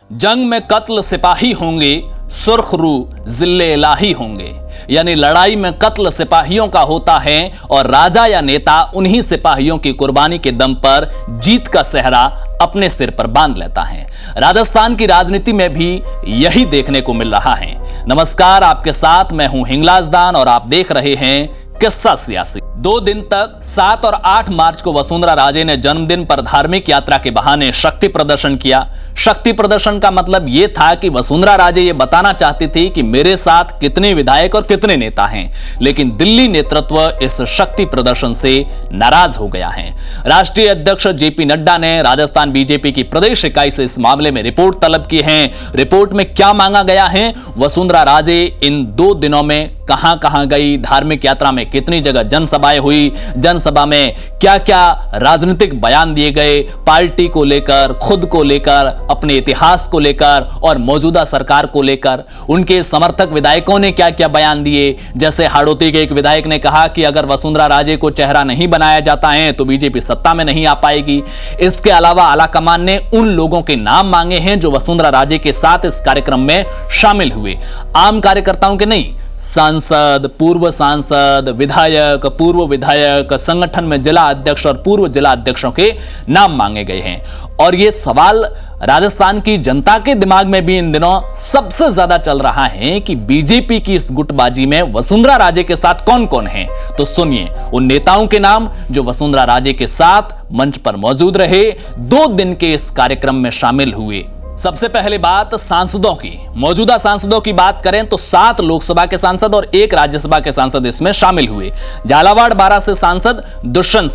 जंग में कत्ल सिपाही होंगे, सुर्खरू जिल्ले इलाही होंगे। यानी लड़ाई में कत्ल सिपाहियों का होता है और राजा या नेता उन्हीं सिपाहियों की कुर्बानी के दम पर जीत का सेहरा अपने सिर पर बांध लेता है। राजस्थान की राजनीति में भी यही देखने को मिल रहा है। नमस्कार, आपके साथ मैं हूं हिंगलाज दान और आप देख रहे हैं किस्सा सियासी। 2 दिन तक 7 और 8 मार्च को वसुंधरा राजे ने जन्मदिन पर धार्मिक यात्रा के बहाने शक्ति प्रदर्शन किया। शक्ति प्रदर्शन का मतलब यह था कि वसुंधरा राजे ये बताना चाहती थी कि मेरे साथ कितने विधायक और कितने नेता हैं। लेकिन दिल्ली नेतृत्व इस शक्ति प्रदर्शन से नाराज हो गया है। राष्ट्रीय अध्यक्ष जेपी नड्डा ने राजस्थान बीजेपी की प्रदेश इकाई से इस मामले में रिपोर्ट तलब की है। रिपोर्ट में क्या मांगा गया है? वसुंधरा राजे इन 2 दिनों में कहां गई, धार्मिक यात्रा में कितनी जगह जनसभाएं हुई, जनसभा में क्या क्या राजनीतिक बयान दिए गए, पार्टी को लेकर, खुद को लेकर, अपने इतिहास को लेकर और मौजूदा सरकार को लेकर। उनके समर्थक विधायकों ने क्या क्या बयान दिए। जैसे हाड़ौती के एक विधायक ने कहा कि अगर वसुंधरा राजे को चेहरा नहीं बनाया जाता है तो बीजेपी सत्ता में नहीं आ पाएगी। इसके अलावा आलाकमान ने उन लोगों के नाम मांगे हैं जो वसुंधरा राजे के साथ इस कार्यक्रम में शामिल हुए। आम कार्यकर्ताओं के नहीं, सांसद, पूर्व सांसद, विधायक, पूर्व विधायक, संगठन में जिला अध्यक्ष और पूर्व जिला अध्यक्षों के नाम मांगे गए हैं। और यह सवाल राजस्थान की जनता के दिमाग में भी इन दिनों सबसे ज्यादा चल रहा है कि बीजेपी की इस गुटबाजी में वसुंधरा राजे के साथ कौन कौन है। तो सुनिए उन नेताओं के नाम जो वसुंधरा राजे के साथ मंच पर मौजूद रहे, 2 दिन के इस कार्यक्रम में शामिल हुए। सबसे पहले बात सांसदों की। मौजूदा सांसदों की बात करें तो 7 लोकसभा के सांसद और 1 राज्यसभा के सांसद इसमें शामिल हुए। झालावाड़ 12 से सांसद दुष्यंत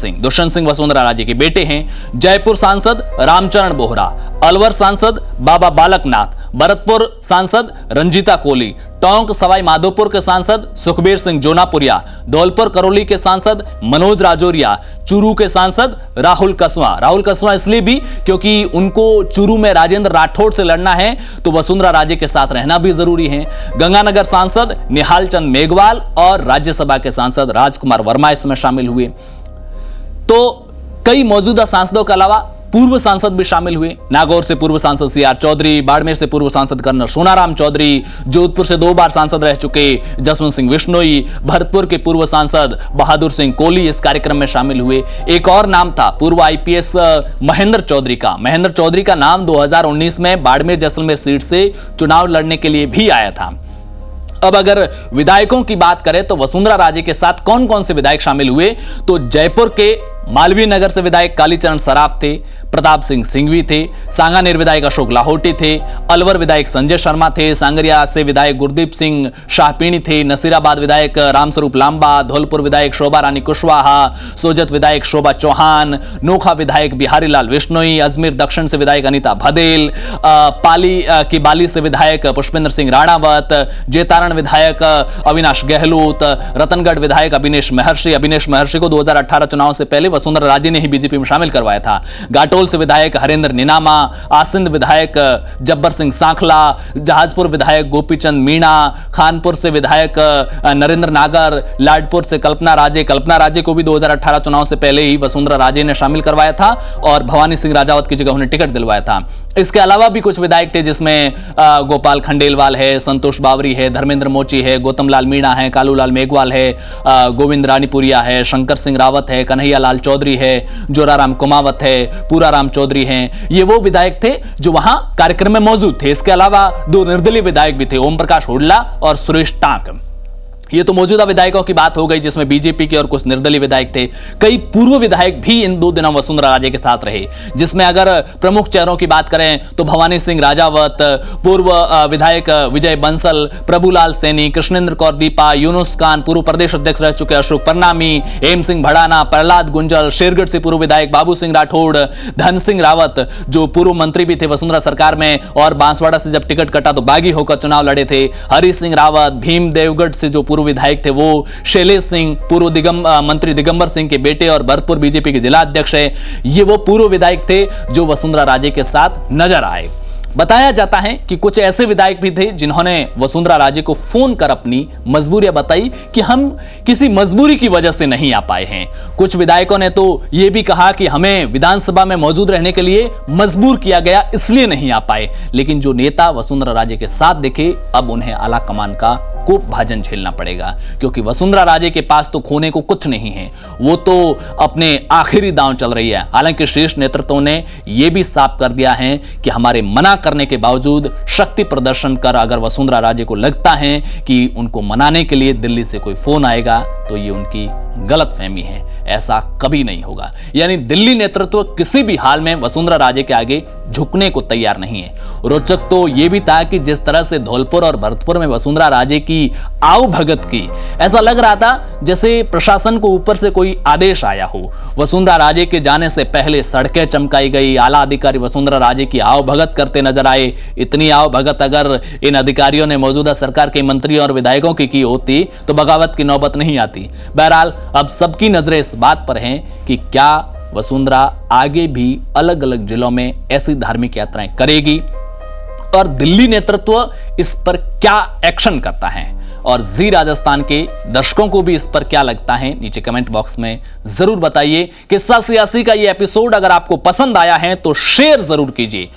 सिंह वसुंधरा राजे के बेटे हैं। जयपुर सांसद रामचरण बोहरा, अलवर सांसद बाबा बालकनाथ, भरतपुर सांसद रंजीता कोली, टोंक सवाई माधोपुर के सांसद सुखबीर सिंह जोनापुरिया, धौलपुर करौली के सांसद मनोज राजौरिया, चूरू के सांसद राहुल कसवा इसलिए भी क्योंकि उनको चूरू में राजेंद्र राठौड़ से लड़ना है तो वसुंधरा राजे के साथ रहना भी जरूरी है। गंगानगर सांसद निहाल चंद मेघवाल और राज्यसभा के सांसद राजकुमार वर्मा इसमें शामिल हुए। तो कई मौजूदा सांसदों के अलावा पूर्व सांसद भी शामिल हुए। नागौर से पूर्व सांसद सीआर चौधरी, बाड़मेर से पूर्व सांसद कर्नल सोनाराम चौधरी, जोधपुर से 2 बार सांसद रह चुके जसवंत सिंह विश्नोई, भरतपुर के पूर्व सांसद बहादुर सिंह कोहली इस कार्यक्रम में शामिल हुए। एक और नाम था पूर्व आईपीएस महेंद्र चौधरी का नाम 2019 में बाड़मेर जैसलमेर सीट से चुनाव लड़ने के लिए भी आया था। अब अगर विधायकों की बात करें तो वसुंधरा राजे के साथ कौन कौन से विधायक शामिल हुए तो जयपुर के मालवीय नगर से विधायक कालीचरण सराफ थे, प्रताप सिंह सिंघवी थे, सांगानेर विधायक अशोक लाहौटी थे, अलवर विधायक संजय शर्मा थे, सांगरिया से विधायक गुरदीप सिंह शाहपीणी थे, नसीराबाद विधायक रामस्वरूप लांबा, धौलपुर विधायक शोभा रानी कुशवाहा, सोजत विधायक शोभा चौहान, नोखा विधायक बिहारी लाल विश्नोई, अजमेर दक्षिण से विधायक अनीता भदेल, पाली की बाली से विधायक पुष्पेंद्र सिंह राणावत, जेतारण विधायक अविनाश गहलोत, रतनगढ़ विधायक अभिनेश महर्षि को 2018 चुनाव से पहले वसुंधरा राजे ने ही बीजेपी में शामिल करवाया था। घाटोल से विधायक हरेंद्र निनामा, आसिंद विधायक जब्बर सिंह सांखला, जहाजपुर विधायक गोपीचंद मीणा, खानपुर से विधायक नरेंद्र नागर, लाडपुर से कल्पना राजे को भी 2018 चुनाव से पहले ही वसुंधरा राजे ने शामिल करवाया था और भवानी सिंह राजावत की जगह उन्हें टिकट दिलवाया था। इसके अलावा भी कुछ विधायक थे जिसमें गोपाल खंडेलवाल है, संतोष बावरी है, धर्मेंद्र मोची है, गौतम लाल मीणा है, कालूलाल मेघवाल है, गोविंद रानीपुरिया है, शंकर सिंह रावत है, कन्हैया लाल चौधरी है, जोराराम कुमावत है, पूराराम चौधरी हैं। ये वो विधायक थे जो वहां कार्यक्रम में मौजूद थे। इसके अलावा 2 निर्दलीय विधायक भी थे, ओम प्रकाश हुड्डा और सुरेश टांक। ये तो मौजूदा विधायकों की बात हो गई जिसमें बीजेपी के और कुछ निर्दलीय विधायक थे। कई पूर्व विधायक भी इन 2 दिनों वसुंधरा राजे के साथ रहे, जिसमें अगर प्रमुख चेहरों की बात करें तो भवानी सिंह राजावत, पूर्व विधायक विजय बंसल, प्रभुलाल सैनी, कृष्णेंद्र कौर दीपा, यूनुस खान, पूर्व प्रदेश अध्यक्ष रह चुके अशोक परनामी, हेम सिंह भड़ाना, प्रहलाद गुंजल, शेरगढ़ से पूर्व विधायक बाबू सिंह राठौड़, धन सिंह रावत जो पूर्व मंत्री भी थे वसुंधरा सरकार में और बांसवाड़ा से जब टिकट कटा तो बागी होकर चुनाव लड़े थे, हरि सिंह रावत, भीम देवगढ़ से जो पूर्व विधायक थे वो शैलेश सिंह, पूर्व मंत्री दिगंबर सिंह के बेटे और भरतपुर बीजेपी के जिला अध्यक्ष है। ये वो पूर्व विधायक थे जो वसुंधरा राजे के साथ नजर आए। बताया जाता है कि कुछ ऐसे विधायक भी थे जिन्होंने वसुंधरा राजे को फोन कर अपनी मजबूरियां बताई कि हम किसी मजबूरी की वजह से नहीं आ पाए हैं। कुछ विधायकों ने तो यह भी कहा कि हमें विधानसभा में मौजूद रहने के लिए मजबूर किया गया, इसलिए नहीं आ पाए। लेकिन जो नेता वसुंधरा राजे के साथ दिखे, अब उन्हें आला कमान का खूब भाजन झेलना पड़ेगा, क्योंकि वसुंधरा राजे के पास तो खोने को कुछ नहीं है। वो तो अपने आखिरी दांव चल रही है। हालांकि शीर्ष नेतृत्व ने यह भी साफ कर दिया है कि हमारे मना करने के बावजूद शक्ति प्रदर्शन कर अगर वसुंधरा राजे को लगता है कि उनको मनाने के लिए दिल्ली से कोई फोन आएगा तो ये उनकी गलतफहमी है, ऐसा कभी नहीं होगा। यानी दिल्ली नेतृत्व किसी भी हाल में वसुंधरा राजे के आगे झुकने को तैयार नहीं है। रोचक तो यह भी था कि जिस तरह से धौलपुर और भरतपुर में वसुंधरा राजे की आओ भगत की, ऐसा लग रहा था जैसे प्रशासन को ऊपर से कोई आदेश आया हो। वसुंधरा राजे के जाने से पहले सड़कें चमकाई गई, आला अधिकारी वसुंधरा राजे की आओ भगत करते नजर आए। इतनी आओ भगत अगर इन अधिकारियों ने मौजूदा सरकार के मंत्रियों और विधायकों की होती तो बगावत की नौबत नहीं आती। बहरहाल अब सबकी नजरें इस बात पर हैं कि क्या वसुंधरा आगे भी अलग अलग जिलों में ऐसी धार्मिक यात्राएं करेगी और दिल्ली नेतृत्व इस पर क्या एक्शन करता है, और जी राजस्थान के दर्शकों को भी इस पर क्या लगता है, नीचे कमेंट बॉक्स में जरूर बताइए। किस्सा सियासी का ये एपिसोड अगर आपको पसंद आया है तो शेयर जरूर कीजिए।